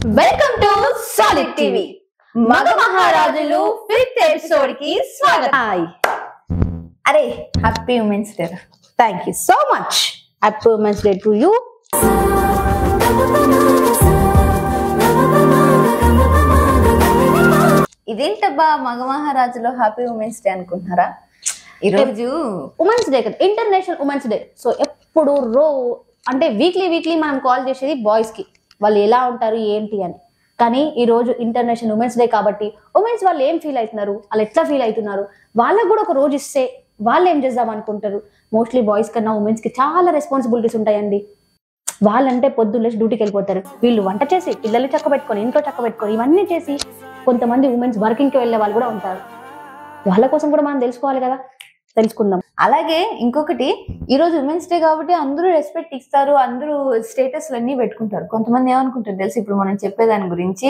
Welcome to solid TV. మగ మహారాజులు 5th episode కి స్వాగతం. అరే happy women's day. Thank you so much. Happy women's day to you. ఇదేంటబ్బా మగ మహారాజులో హ్యాపీ ఉమెన్స్ డే అనుకుంటున్నారా? ఈరోజు ఉమెన్స్ డే కదా, ఇంటర్నేషనల్ ఉమెన్స్ డే. సో ఎప్పుడు అంటే వీక్లీ మనం కాల్ చేసేది బాయ్స్ కి, వాళ్ళు ఎలా ఉంటారు ఏంటి అని. కానీ ఈ రోజు ఇంటర్నేషనల్ ఉమెన్స్ డే కాబట్టి ఉమెన్స్ వాళ్ళు ఏం ఫీల్ అవుతున్నారు, వాళ్ళు ఎట్లా ఫీల్ అవుతున్నారు, వాళ్ళకు కూడా ఒక రోజు ఇస్తే వాళ్ళు ఏం చేద్దాం అనుకుంటారు. మోస్ట్లీ బాయ్స్ కన్నా ఉమెన్స్ కి చాలా రెస్పాన్సిబిలిటీస్ ఉంటాయండి. వాళ్ళంటే పొద్దున్నే డ్యూటీకి వెళ్ళిపోతారు, వీళ్ళు వంట చేసి పిల్లలు చక్కబెట్టుకొని ఇంట్లో చక్కబెట్టుకొని ఇవన్నీ చేసి, కొంతమంది ఉమెన్స్ వర్కింగ్కి వెళ్ళే వాళ్ళు కూడా ఉంటారు. వాళ్ళ కోసం కూడా మనం తెలుసుకోవాలి కదా, తెలుసుకుందాం. అలాగే ఇంకొకటి, ఈరోజు ఉమెన్స్ డే కాబట్టి అందరూ రెస్పెక్ట్ ఇస్తారు, అందరూ స్టేటస్లు అన్ని పెట్టుకుంటారు. కొంతమంది ఏమనుకుంటారు తెలుసు, ఇప్పుడు మనం చెప్పేదాని గురించి,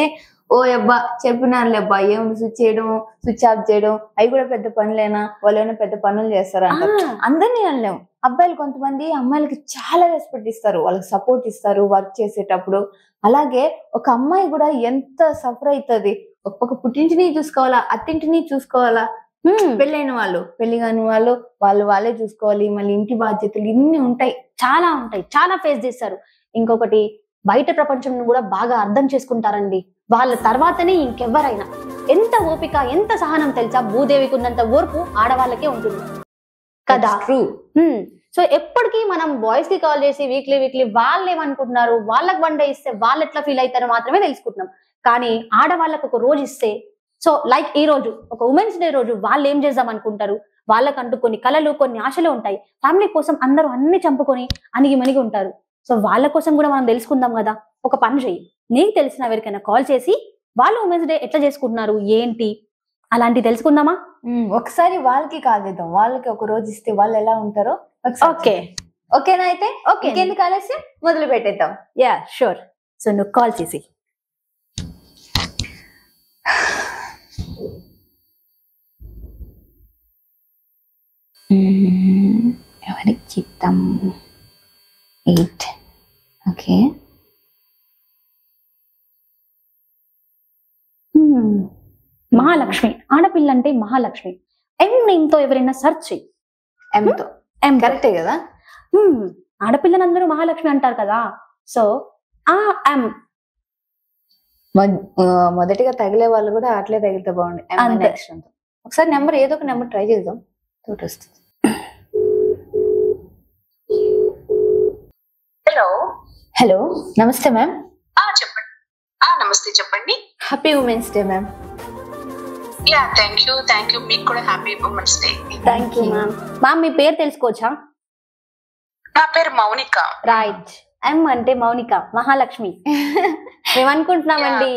ఓ అబ్బా చెప్పినారులే అబ్బా, ఏముంది స్విచ్ చేయడం స్విచ్ ఆఫ్ చేయడం, అవి కూడా పెద్ద పనులేనా, వాళ్ళు ఏమైనా పెద్ద పనులు చేస్తారా అంటారు. అందరినీ అనలేము. అబ్బాయిలు కొంతమంది అమ్మాయిలకి చాలా రెస్పెక్ట్ ఇస్తారు, వాళ్ళకి సపోర్ట్ ఇస్తారు వర్క్ చేసేటప్పుడు. అలాగే ఒక అమ్మాయి కూడా ఎంత సఫర్ అవుతుంది, ఒక పుట్టింటిని చూసుకోవాలా, అత్తింటిని చూసుకోవాలా, పెళ్ళైన వాళ్ళు పెళ్లి కాని వాళ్ళు వాళ్ళే చూసుకోవాలి, మళ్ళీ ఇంటి బాధ్యతలు ఇన్ని ఉంటాయి, చాలా ఫేస్ చేస్తారు. ఇంకొకటి, బయట ప్రపంచం కూడా బాగా అర్థం చేసుకుంటారండి వాళ్ళ తర్వాతనే ఇంకెవ్వరైనా. ఎంత ఓపిక ఎంత సహనం తెలుసా, భూదేవికి ఉన్నంత ఓర్పు ఆడవాళ్ళకే ఉంటుంది కదా. ట్రూ. సో ఎప్పటికీ మనం బాయ్స్ కి కాల్ చేసి వీక్లీ వాళ్ళు ఏమనుకుంటున్నారు, వాళ్ళకి వన్ డే ఇస్తే వాళ్ళు ఎట్లా ఫీల్ అవుతారో మాత్రమే తెలుసుకుంటున్నాం. కానీ ఆడవాళ్ళకు ఒక రోజు ఇస్తే, సో లైక్ ఈ రోజు ఒక ఉమెన్స్ డే రోజు వాళ్ళు ఏం చేద్దాం అనుకుంటారు, వాళ్ళకంటూ కొన్ని కళలు కొన్ని ఆశలు ఉంటాయి. ఫ్యామిలీ కోసం అందరూ అన్ని చంపుకొని అణిగి ఉంటారు. సో వాళ్ళ కోసం కూడా మనం తెలుసుకుందాం కదా. ఒక పని చెయ్యి, నీకు తెలిసిన ఎవరికైనా కాల్ చేసి వాళ్ళు ఉమెన్స్ డే ఎట్లా చేసుకుంటున్నారు ఏంటి అలాంటివి తెలుసుకుందామా. ఒకసారి వాళ్ళకి కాల్ చేద్దాం, వాళ్ళకి ఒక రోజు ఇస్తే వాళ్ళు ఎలా ఉంటారో. ఓకేనా? అయితే ఓకే, ఎందుకు ఆలస్యం, మొదలు పెట్టేద్దాం. Yeah sure. సో నువ్వు కాల్ చేసి ఎవరికి చిత్తం 8. ఓకే, మహాలక్ష్మి. ఆడపిల్ల అంటే మహాలక్ష్మి. నేమ్తో ఎవరైనా సెర్చ్ చెయ్యి. కరెక్టే కదా. ఆడపిల్లని అందరూ మహాలక్ష్మి అంటారు కదా. సో మొదటిగా తగిలే వాళ్ళు కూడా అట్లే తగిలితే బాగుంది. ఒకసారి నెంబర్ ఏదో ఒక నెంబర్ ట్రై చేద్దాం, తోటి వస్తుంది. హలో నమస్తే మ్యామ్. చెప్పండి. నమస్తే, చెప్పండి. Happy women's day ma'am. Yeah thank you. మీకు కూడా happy women's day. Thank you ma'am. Ma'am మీ పేరు తెలుసుకోవచ్చా? నా పేరు మౌనిక. రైట్. ఎం అంటే మౌనిక, మహాలక్ష్మి. మేము అనుకుంటున్నామండి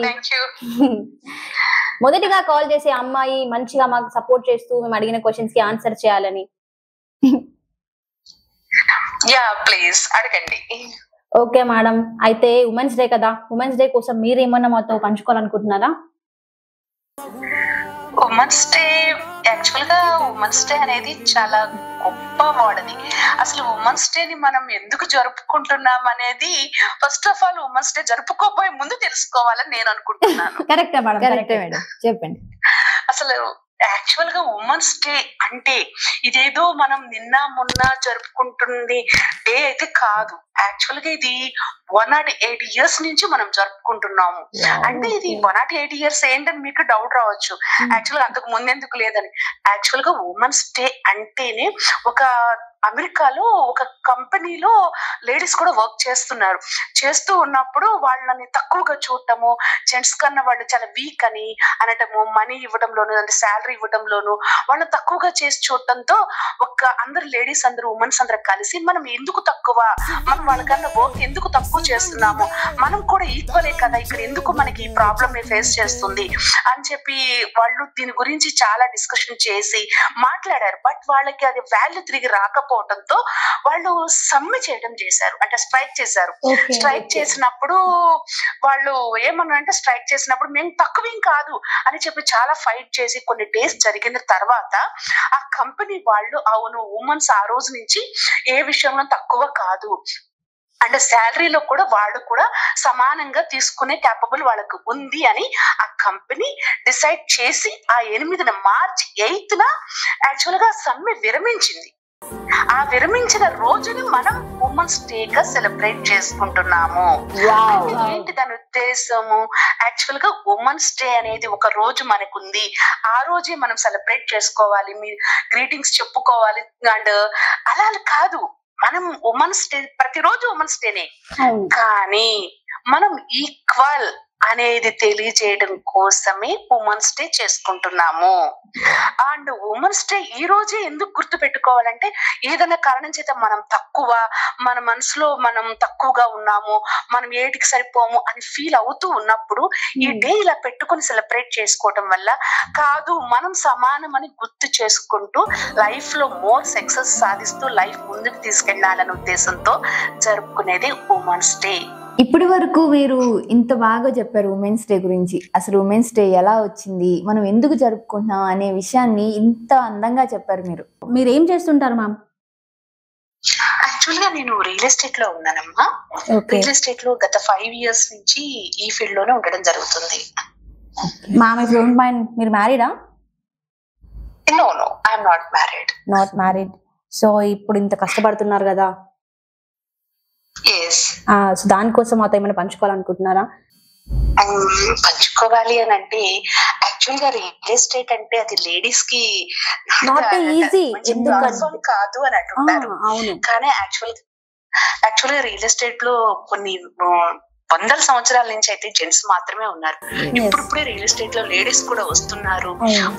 మొదటిగా కాల్ చేసే అమ్మాయి మంచిగా మాకు సపోర్ట్ చేస్తూ మేము అడిగిన క్వశ్చన్స్ కి ఆన్సర్ చేయాలని. యా ప్లీజ్ అడగండి. ఓకే మేడం, అయితే ఉమెన్స్ డే కదా, ఉమెన్స్ డే కోసం మీరు ఏమన్నా మాతో పంచుకోవాలనుకుంటున్నారా? ఉమెన్స్ డే, యాక్చువల్ గా ఉమెన్స్ డే అనేది చాలా గొప్ప వాడది. అసలు ఉమెన్స్ డే ని మనం ఎందుకు జరుపుకుంటున్నాం అనేది first of all women's day జరుపుకోబోయే ముందు తెలుసుకోవాలని నేను అనుకుంటున్నాను. కరెక్టే మేడం, చెప్పండి. అసలు యాక్చువల్ గా ఉమెన్స్ డే అంటే ఇదేదో మనం నిన్న మొన్న జరుపుకుంటుంది డే అయితే కాదు. యాక్చువల్ గా ఇది 108 years నుంచి మనం జరుపుకుంటున్నాము. అంటే ఇది 108 years ఏంటని మీకు డౌట్ రావచ్చు, యాక్చువల్ గా అంతకు ముందెందుకు లేదని. యాక్చువల్ గా ఉమెన్స్ డే అంటేనే ఒక అమెరికాలో ఒక కంపెనీలో లేడీస్ కూడా వర్క్ చేస్తూ ఉన్నప్పుడు వాళ్ళని తక్కువగా చూడటము, జెంట్స్ కన్నా వాళ్ళు చాలా వీక్ అని అనటము, మనీ ఇవ్వడంలోను అంటే శాలరీ ఇవ్వడంలోను వాళ్ళని తక్కువగా చేసి చూడటంతో అందరు లేడీస్ అందరూ ఉమెన్స్ అందరూ కలిసి మనం ఎందుకు తక్కువ, మనం వాళ్ళకన్నా వర్క్ ఎందుకు తక్కువ చేస్తున్నాము, మనం కూడా ఈక్వలే కదా, ఇక్కడ ఎందుకు మనకి ఈ ప్రాబ్లమ్ ని ఫేస్ చేస్తుంది అని చెప్పి వాళ్ళు దీని గురించి చాలా డిస్కషన్ చేసి మాట్లాడారు. బట్ వాళ్ళకి అది వాల్యూ తిరిగి రాకపోవడంతో వాళ్ళు సమ్మె చేయడం చేశారు, అంటే స్ట్రైక్ చేశారు. స్ట్రైక్ చేసినప్పుడు వాళ్ళు ఏమన్నారంటే, స్ట్రైక్ చేసినప్పుడు మేము తక్కువేం కాదు అని చెప్పి చాలా ఫైట్ చేసి కొన్ని డేస్ జరిగిన తర్వాత ఆ కంపెనీ వాళ్ళు అవును ఉమెన్స్ ఆ రోజు నుంచి ఏ విషయంలో తక్కువ కాదు, అండ్ శాలరీలో కూడా వాళ్ళు కూడా సమానంగా తీసుకునే క్యాపబుల్ వాళ్ళకు ఉంది అని ఆ కంపెనీ డిసైడ్ చేసి ఆ 8న మార్చి 8న యాక్చువల్ గా సమ్మె విరమించింది. ఆ విరమించిన రోజుని మనం ఉమెన్స్ డే గా సెలబ్రేట్ చేసుకుంటున్నాము. ఏంటి దాని ఉద్దేశము? యాక్చువల్ గా ఉమెన్స్ డే అనేది ఒక రోజు మనకుంది, ఆ రోజే మనం సెలబ్రేట్ చేసుకోవాలి, మీ గ్రీటింగ్స్ చెప్పుకోవాలి అండ్ అలా కాదు. మనం ఉమెన్స్ డే ప్రతిరోజు ఉమెన్స్ డేనే, కానీ మనం ఈక్వల్ అనేది తెలియజేయడం కోసమే ఉమెన్స్ డే చేసుకుంటున్నాము. అండ్ ఉమెన్స్ డే ఈ రోజే ఎందుకు గుర్తు పెట్టుకోవాలంటే, ఏదైనా కారణం చేత మనం తక్కువ, మన మనసులో మనం తక్కువగా ఉన్నాము, మనం ఏటికి సరిపోము అని ఫీల్ అవుతూ ఉన్నప్పుడు ఈ డే ఇలా పెట్టుకుని సెలబ్రేట్ చేసుకోవటం వల్ల కాదు, మనం సమానం అని గుర్తు చేసుకుంటూ లైఫ్ లో మోర్ సక్సెస్ సాధిస్తూ లైఫ్ ముందుకు తీసుకెళ్లాలనే ఉద్దేశంతో జరుపుకునేది ఉమెన్స్ డే. ఇప్పటి వరకు మీరు ఇంత బాగా చెప్పారు ఉమెన్స్ డే గురించి. అసలు ఉమెన్స్ డే ఎలా వచ్చింది, మనం ఎందుకు జరుపుకుంటున్నాం అనే విషయాన్ని ఇంత అందంగా చెప్పారు మీరు. మీరు ఏం చేస్తుంటారు మ్యామ్? యాక్చువల్ గా నేను రియల్ ఎస్టేట్ లో ఉన్నానమ్మా. రియల్ ఎస్టేట్ లో గత 5 years నుంచి ఈ ఫీల్డ్ లోనే ఉండడం జరుగుతుంది. మ్యామ్ ఇఫ్ డోంట్ మైండ్, మీరు మ్యారీడా? No I'm not married. Not married. So ఇప్పుడు ఇంత కష్టపడుతున్నారు కదా, సో దానికోసం మాతో ఏమైనా పంచుకోవాలనుకుంటున్నారా? పంచుకోవాలి అని అంటే, యాక్చువల్ గా రియల్ ఎస్టేట్ అంటే అది లేడీస్ కి నాట్ ఈజీ కాదు అని అంటుంటారు. కానీ యాక్చువల్ గా రియల్ ఎస్టేట్ లో కొన్ని వందల సంవత్సరాల నుంచి అయితే జెంట్స్ మాత్రమే ఉన్నారు. ఇప్పుడిప్పుడే రియల్ ఎస్టేట్ లో లేడీస్ కూడా వస్తున్నారు,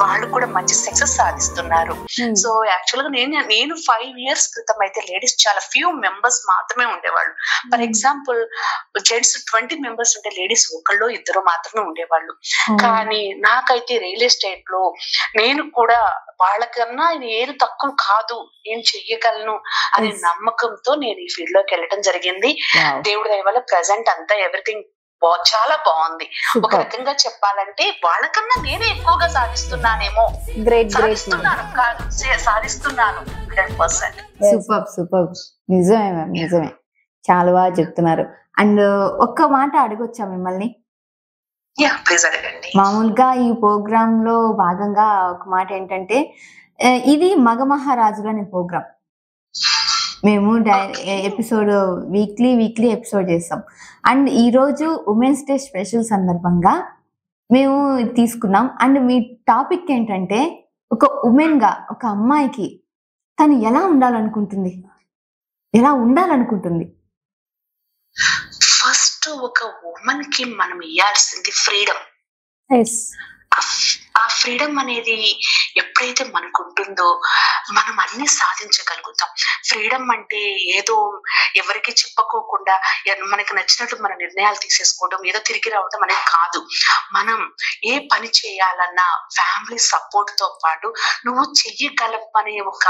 వాళ్ళు కూడా మంచి సక్సెస్ సాధిస్తున్నారు. సో యాక్చువల్ గా నేను 5 years క్రితం అయితే లేడీస్ చాలా ఫ్యూ మెంబర్స్ మాత్రమే ఉండేవాళ్ళు. ఫర్ ఎగ్జాంపుల్ జెంట్స్ 20 members ఉంటే లేడీస్ 1-2 మాత్రమే ఉండేవాళ్ళు. కానీ నాకైతే రియల్ ఎస్టేట్ లో నేను కూడా వాళ్ళకన్నా ఏది తక్కువ కాదు, నేను చెయ్యగలను అనే నమ్మకంతో నేను ఈ ఫీల్డ్ లోకి వెళ్ళడం జరిగింది. దేవుడి దయ వల్ల ప్రెసెంట్ అంతా ఎవ్రీథింగ్ చాలా బాగుంది. ఒక రకంగా చెప్పాలంటే వాళ్ళకన్నా నేనే ఎక్కువగా సాధిస్తున్నానేమో. సాధిస్తున్నాను 100%. సూపర్. నిజమే మ్యామ్, నిజమే, చాలా బాగా చెప్తున్నారు. అండ్ ఒక్క మాట అడగొచ్చా మిమ్మల్ని? మామూలుగా ఈ ప్రోగ్రామ్ లో భాగంగా ఒక మాట ఏంటంటే, ఇది మగ మహారాజులు అనే ప్రోగ్రామ్. మేము ఎపిసోడ్ వీక్లీ ఎపిసోడ్ చేస్తాం. అండ్ ఈరోజు ఉమెన్స్ డే స్పెషల్ సందర్భంగా మేము తీసుకున్నాం. అండ్ మీ టాపిక్ ఏంటంటే, ఒక ఉమెన్ గా, ఒక అమ్మాయికి తను ఎలా ఉండాలనుకుంటుంది? ఫస్ట్ ఒక ఉమెన్ కి మనం ఇవ్వాల్సింది ఫ్రీడమ్. ఆ ఫ్రీడమ్ అనేది ఎప్పుడైతే మనకు ఉంటుందో మనం అన్ని సాధించగలుగుతాం. ఫ్రీడమ్ అంటే ఏదో ఎవరికి చెప్పుకోకుండా మనకి నచ్చినట్టు మన నిర్ణయాలు తీసేసుకోవడం, ఏదో తిరిగి రావడం అనేది కాదు. మనం ఏ పని చేయాలన్నా ఫ్యామిలీ సపోర్ట్ తో పాటు నువ్వు చెయ్యగలవు అనే ఒక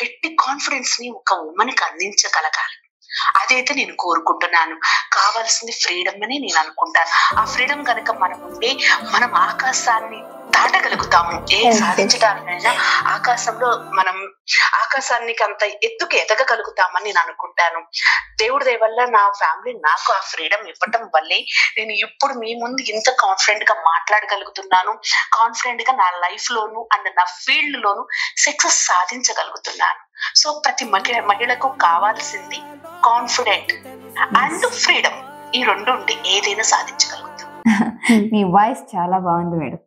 గట్టి కాన్ఫిడెన్స్ ని ఒక ఉమెన్ కి అందించగలగాలి. అదైతే నేను కోరుకుంటున్నాను. కావాల్సింది ఫ్రీడమ్ అని నేను అనుకుంటాను. ఆ ఫ్రీడమ్ కనుక మనం ఉంటే మనం ఆకాశాన్ని దాటగలుగుతాము. సాధించడానికైనా ఆకాశానికి అంత ఎత్తుకు ఎదగగలుగుతామని నేను అనుకుంటాను. దేవుడి దయ వల్ల నా ఫ్యామిలీ నాకు ఆ ఫ్రీడమ్ ఇవ్వటం వల్లే నేను ఇప్పుడు మీ ముందు ఇంత కాన్ఫిడెంట్ గా మాట్లాడగలుగుతున్నాను. కాన్ఫిడెంట్ గా నా లైఫ్ లోను అండ్ నా ఫీల్డ్ లోను సక్సెస్ సాధించగలుగుతున్నాను. సో ప్రతి మహిళకు కావాల్సింది కాన్ఫిడెంట్ అండ్ ఫ్రీడమ్. ఈ రెండు ఉంటే ఏదైనా సాధించగలుగుతాం. మీ వాయిస్ చాలా బాగుంది మేడం.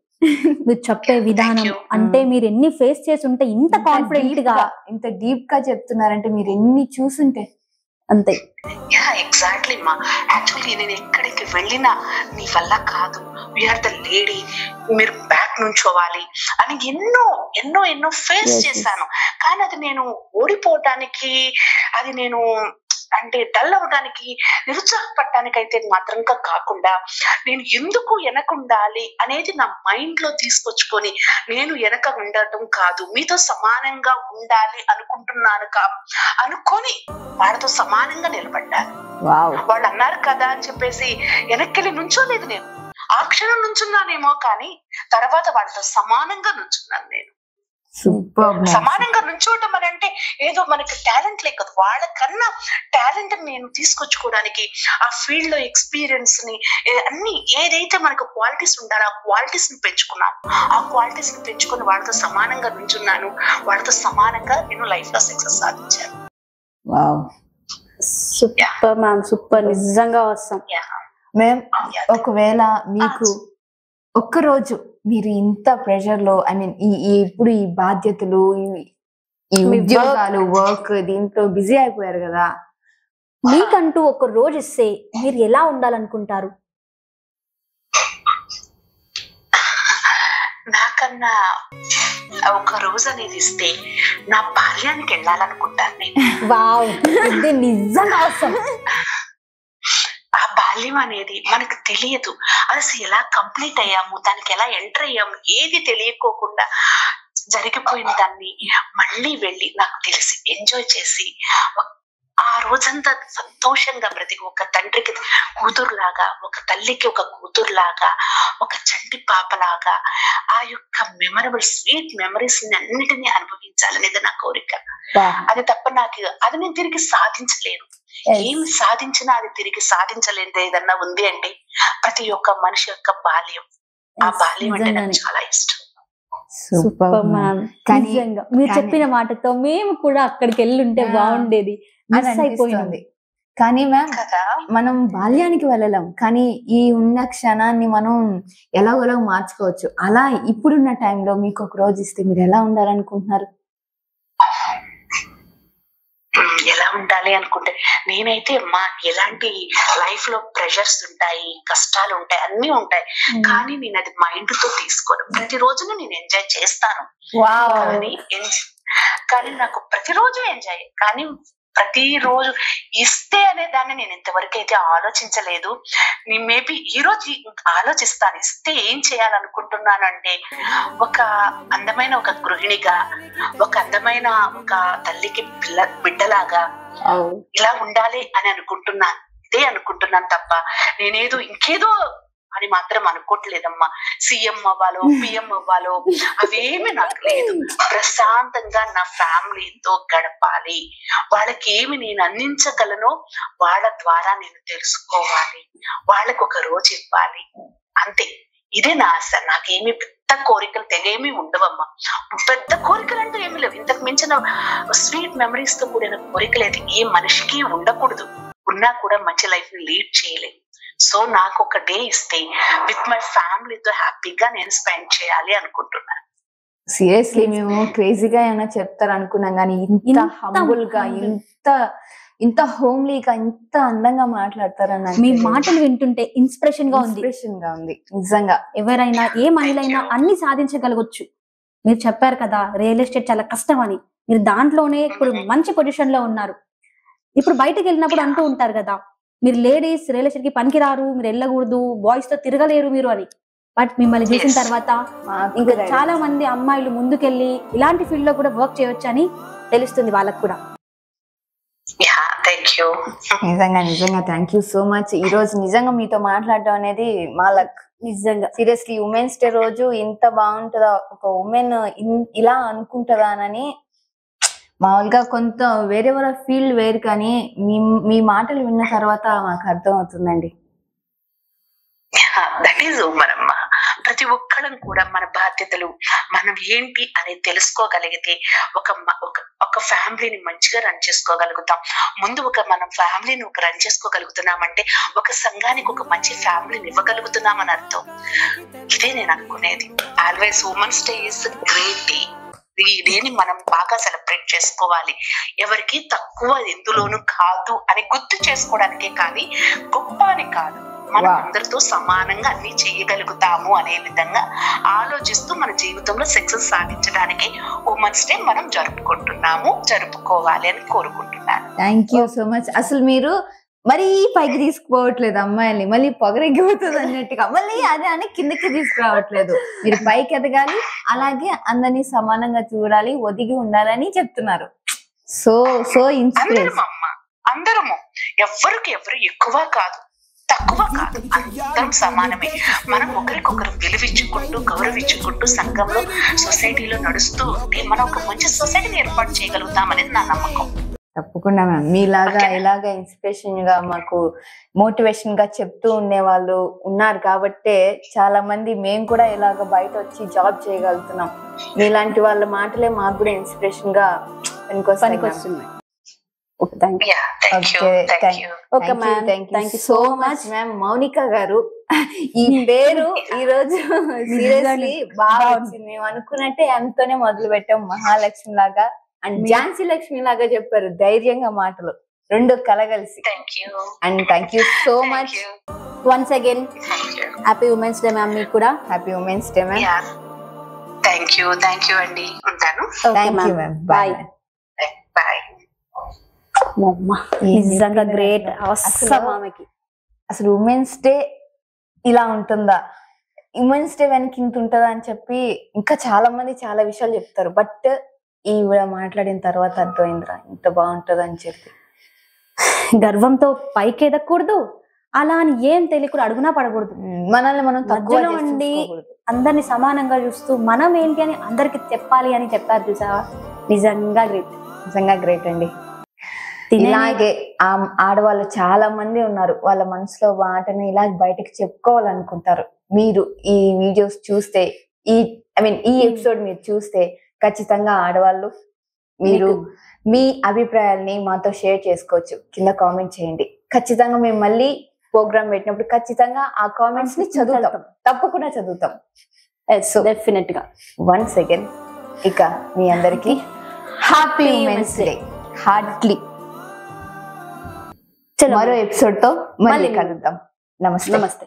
మీరు చెప్పే విధానం అంటే, మీరు ఎన్ని ఫేస్ చేసి ఉంటే ఇంత కాన్ఫిడెంట్ గా, ఇంత డీప్ గా చెప్తున్నారంటే మీరు ఎన్ని చూసుంటే అంతే. ఎగ్జాక్ట్లీ మా. యాక్చువల్లీ నేను ఎక్కడికి వెళ్ళినా నీ వల్ల కాదు, వీఆర్ ద లేడీ, మీరు బ్యాక్ నుంచోవాలి అని ఎన్నో ఫేస్ చేశాను. కానీ అది నేను ఓడిపోవటానికి, అది నేను అంటే డల్ అవడానికి, నిరుత్సాహపడటానికి అయితే మాత్రంగా కాకుండా, నేను ఎందుకు వెనకుండాలి అనేది నా మైండ్ లో తీసుకొచ్చుకొని, నేను వెనక ఉండటం కాదు, మీతో సమానంగా ఉండాలి అనుకుంటున్నాను అనుకొని వాళ్ళతో సమానంగా నిలబడ్డాను. వాళ్ళు అన్నారు కదా అని చెప్పేసి వెనక్కి నుంచోలేదు. నేను ఆ క్షణం నుంచున్నానేమో, కానీ తర్వాత వాళ్ళతో సమానంగా నుంచున్నాను నేను. సూపర్. సమానంగా నుంచోవటం అని అంటే ఏదో మనకి టాలెంట్ లేక వాళ్ళకన్నా టాలెంట్ నేను తీసుకొచ్చుకోవడానికి ఆ ఫీల్డ్ లో ఎక్స్పీరియన్స్ ని అన్ని ఏదైతే మనకు క్వాలిటీస్ ఉండాలో ఆ క్వాలిటీస్ ని పెంచుకున్నాను. ఆ క్వాలిటీస్ ని పెంచుకొని వాళ్ళతో సమానంగా నుంచున్నాను. వాళ్ళతో సమానంగా నేను లైఫ్ లో సక్సెస్ సాధించాను. సూపర్ మ్యామ్, సూపర్, నిజంగా వస్తాం మ్యామ్. ఒకవేళ మీకు ఒక్కరోజు మీరు ఇంత ప్రెషర్ లో ఐ మీన్ ఇప్పుడు ఈ బాధ్యతలు ఈ ఉద్యోగాలు వర్క్ దీంట్లో బిజీ అయిపోయారు కదా, మీకంటూ ఒక రోజు ఇస్తే మీరు ఎలా ఉండాలనుకుంటారు? నాకన్నా ఒక రోజు అనేది ఇస్తే నా బాల్యానికి వెళ్ళాలనుకుంటాను నేను. వావ్, ఇది నిజంగా వస్తాం. ఆ బాల్యం అనేది మనకు తెలియదు, అసలు ఎలా కంప్లీట్ అయ్యాము, దానికి ఎలా ఎంటర్ అయ్యాము, ఏది తెలియకోకుండా జరిగిపోయిన దాన్ని మళ్ళీ వెళ్ళి నాకు తెలిసి ఎంజాయ్ చేసి ఆ రోజంతా సంతోషంగా బ్రతికి ఒక తండ్రికి కూతురులాగా, ఒక తల్లికి ఒక కూతురులాగా, ఒక చంటి పాపలాగా ఆ యొక్క మెమరబుల్ స్వీట్ మెమరీస్ అన్నిటినీ అనుభవించాలనేది నా కోరిక. అది తప్ప నాకు అది నేను తిరిగి సాధించలేను. ఏమి సాధించినా అది తిరిగి సాధించలేనిది ఏదన్నా ఉంది అంటే ప్రతి ఒక్క మనిషి యొక్క బాల్యం. ఆ బాల్యం అంటే నాకు చాలా ఇష్టం. Super ma'am. నిజంగా మీరు చెప్పిన మాటతో మేము కూడా అక్కడికి వెళ్ళుంటే బాగుండేది, మిస్ అయిపోయింది. కానీ మ్యామ్ మనం బాల్యానికి వెళ్ళలేం, కానీ ఈ ఉన్న క్షణాన్ని మనం ఎలాగోలా మార్చుకోవచ్చు. అలా ఇప్పుడున్న టైంలో మీకు ఒక రోజు ఇస్తే మీరు ఎలా ఉండాలనుకుంటున్నారు? ఎలా ఉండాలి అనుకుంటే నేనైతే ఎలాంటి లైఫ్ లో ప్రెషర్స్ ఉంటాయి, కష్టాలు ఉంటాయి, అన్ని ఉంటాయి, కానీ నేను అది మైండ్ తో తీసుకోను. ప్రతి రోజును నేను ఎంజాయ్ చేస్తాను. కానీ నాకు ప్రతిరోజు ఎంజాయ్, కానీ ప్రతిరోజు ఇస్తే అనే దాన్ని నేను ఇంతవరకు అయితే ఆలోచించలేదు. నేను మేబీ ఈ రోజు ఆలోచిస్తాను, ఇస్తే ఏం చేయాలనుకుంటున్నాను అంటే ఒక అందమైన ఒక గృహిణిగా, ఒక అందమైన ఒక తల్లికి బిడ్డలాగా ఇలా ఉండాలి అని అనుకుంటున్నాను. ఇదే అనుకుంటున్నాను తప్ప నేనేదో ఇంకేదో అని మాత్రం అనుకోవట్లేదమ్మా. సీఎం అవ్వాలో, పిఎం అవ్వాలో అవేమి నాకు లేదు. ప్రశాంతంగా నా ఫ్యామిలీతో గడపాలి, వాళ్ళకి ఏమి నేను అందించగలనో వాళ్ళ ద్వారా నేను తెలుసుకోవాలి, వాళ్ళకు ఒక రోజు ఇవ్వాలి, అంతే. ఇదే నా ఆశ. నాకేమి పెద్ద కోరికలు తెగేమి ఉండవమ్మా. పెద్ద కోరికలు అంటూ ఏమి లేవు. ఇంతకు మించిన స్వీట్ మెమరీస్ తో కూడిన కోరికలు అయితే ఏ మనిషికి ఉండకూడదు. ఉన్నా కూడా మంచి లైఫ్ ని లీడ్ చేయలేదు. సో నాకు ఒక డే ఇస్తే విత్ మై ఫ్యామిలీతో హ్యాపీగా నేను స్పెండ్ చేయాలి అనుకుంటున్నాను. సీరియస్లీ మేము క్రేజీగా ఏమైనా చెప్తారు అనుకున్నాం, కానీ ఇంత హంబుల్ గా, ఇంత హోమ్లీగా, ఇంత అందంగా మాట్లాడతారన్న మీ మాటలు వింటుంటే ఇన్స్పిరేషన్ గా ఉంది. నిజంగా ఎవరైనా ఏ మహిళ అయినా అన్ని సాధించగలగొచ్చు. మీరు చెప్పారు కదా రియల్ ఎస్టేట్ చాలా కష్టం అని, మీరు దాంట్లోనే ఇప్పుడు మంచి పొజిషన్ లో ఉన్నారు. ఇప్పుడు బయటకు వెళ్ళినప్పుడు అంటూ ఉంటారు కదా, మీరు లేడీస్ రియల్ ఎస్టేట్ కి పనికిరారు, మీరు వెళ్ళకూడదు, బాయ్స్ తో తిరగలేరు మీరు అని. బట్ మిమ్మల్ని చూసిన తర్వాత ఇంకా చాలా మంది అమ్మాయిలు ముందుకెళ్ళి ఇలాంటి ఫీల్డ్ లో కూడా వర్క్ చేయొచ్చు అని తెలుస్తుంది వాళ్ళకు కూడా. నిజంగా థ్యాంక్ యూ సో మచ్. ఈ రోజు నిజంగా మీతో మాట్లాడడం అనేది మా లక్. నిజంగా సీరియస్లీ ఉమెన్స్ డే రోజు ఇంత బాగుంటుందా, ఒక ఉమెన్ ఇలా అనుకుంటుందా అని మామూలుగా కొంత వేరే వాళ్ళ ఫీల్డ్ వేరు, కానీ మీ మాటలు విన్న తర్వాత మాకు అర్థం అవుతుందండి. That is Umaramma. ప్రతి ఒక్కళ్ళం కూడా మన బాధ్యతలు మనం ఏంటి అనేది తెలుసుకోగలిగితే ఒక ఫ్యామిలీని మంచిగా రన్ చేసుకోగలుగుతాం. ముందు మనం ఫ్యామిలీని రన్ చేసుకోగలుగుతున్నామంటే ఒక సంఘానికి ఒక మంచి ఫ్యామిలీని ఇవ్వగలుగుతున్నామని అర్థం. ఇదే నేను అనుకునేది. Always women's day is great day. ఈ డేని మనం బాగా సెలబ్రేట్ చేసుకోవాలి. ఎవరికి తక్కువ ఎందులోనూ కాదు అని గుర్తు చేసుకోవడానికే, కానీ గొప్ప అని కాదు. మనం అందరితో సమానంగా అన్ని చేయగలుగుతాము అనే విధంగా ఆలోచిస్తూ మన జీవితంలో సక్సెస్ సాధించడానికి ఉమెన్స్ డే మనం జరుపుకోవాలి అని కోరుకుంటున్నాను. Thank you so much. అసలు మీరు మరీ పైకి తీసుకుపోవట్లేదు అమ్మాయిల్ని, మళ్ళీ పొగరెగ్గిపోతుంది అన్నట్టుగా మళ్ళీ అదే అని కిందకి తీసుకురావట్లేదు. మీరు పైకి ఎదగాలి, అలాగే అందరినీ సమానంగా చూడాలి, ఒదిగి ఉండాలని చెప్తున్నారు. So inspiration. అందరము ఎవరికి ఎవరు ఎక్కువ కాదు, తక్కువ కాదు, అందరం సమానమే. మనం ఒకరికొకరు విలువించుకుంటూ గౌరవించుకుంటూ సంఘంలో సొసైటీలో నడుస్తూ ఉంటే మనం ఒక మంచి సొసైటీని ఏర్పాటు చేయగలుగుతాం అనేది నా నమ్మకం. తప్పకుండా మ్యామ్, మీలాగా ఇలాగా ఇన్స్పిరేషన్ గా మాకు మోటివేషన్ గా చెప్తూ ఉండే వాళ్ళు ఉన్నారు కాబట్టే చాలా మంది మేము కూడా ఇలాగ బయట వచ్చి జాబ్ చేయగలుగుతున్నాం. మీలాంటి వాళ్ళ మాటలే మాకు కూడా ఇన్స్పిరేషన్ గా పనికొస్తున్నాయి. Thank you so much ma'am. Mounika గారు, ఈ పేరు ఈ రోజు సీరియస్లీ బాగా వచ్చింది. మేము అనుకున్నట్టే ఎంతోనే మొదలు పెట్టాం, మహాలక్ష్మి లాగా అండ్ ఝాన్సీ లక్ష్మి లాగా చెప్పారు, ధైర్యంగా మాటలు రెండు కలగలిసి. And thank you so much once again. Happy women's day ma'am. మీకు కూడా happy women's day ma'am. Thank you అండి. ఉంటాను. Thank you ma'am. Bye bye. నిజంగా గ్రేట్. ఆమెకి అసలు ఉమెన్స్ డే ఇలా ఉంటుందా, ఉమెన్స్ డే వెనక్కి ఇంత ఉంటుందా అని చెప్పి ఇంకా చాలా మంది చాలా విషయాలు చెప్తారు. బట్ ఈవిడ మాట్లాడిన తర్వాత అర్థమైందిరా ఇంత బాగుంటది అని చెప్పి. గర్వంతో పైకి ఎదగకూడదు, అలా అని ఏం తెలియకూడదు, అడుగునా పడకూడదు. మనల్ని మనం తక్కువ ఉండి అందరిని సమానంగా చూస్తూ మనం ఏంటి అని అందరికి చెప్పాలి అని చెప్పారు చూసావా. నిజంగా గ్రేట్, నిజంగా గ్రేట్ అండి. ఇలాగే ఆడవాళ్ళు చాలా మంది ఉన్నారు, వాళ్ళ మనసులో మాటని ఇలా బయటకు చెప్పుకోవాలనుకుంటారు. మీరు ఈ వీడియోస్ చూస్తే, ఈ ఎపిసోడ్ మీరు చూస్తే ఖచ్చితంగా ఆడవాళ్ళు మీరు మీ అభిప్రాయాల్ని మాతో షేర్ చేసుకోవచ్చు. కింద కామెంట్ చేయండి. ఖచ్చితంగా మేము మళ్ళీ ప్రోగ్రామ్ పెట్టినప్పుడు ఖచ్చితంగా ఆ కామెంట్స్ ని చదువుతాం, తప్పకుండా చదువుతాం. సో డెఫినెట్ గా వన్స్ అగైన్ ఇక మీ అందరికి హ్యాపీ ఉమెన్స్ డే హార్ట్లీ. మరో ఎపిసోడ్ తో మళ్ళీ కలుద్దాం. నమస్తే.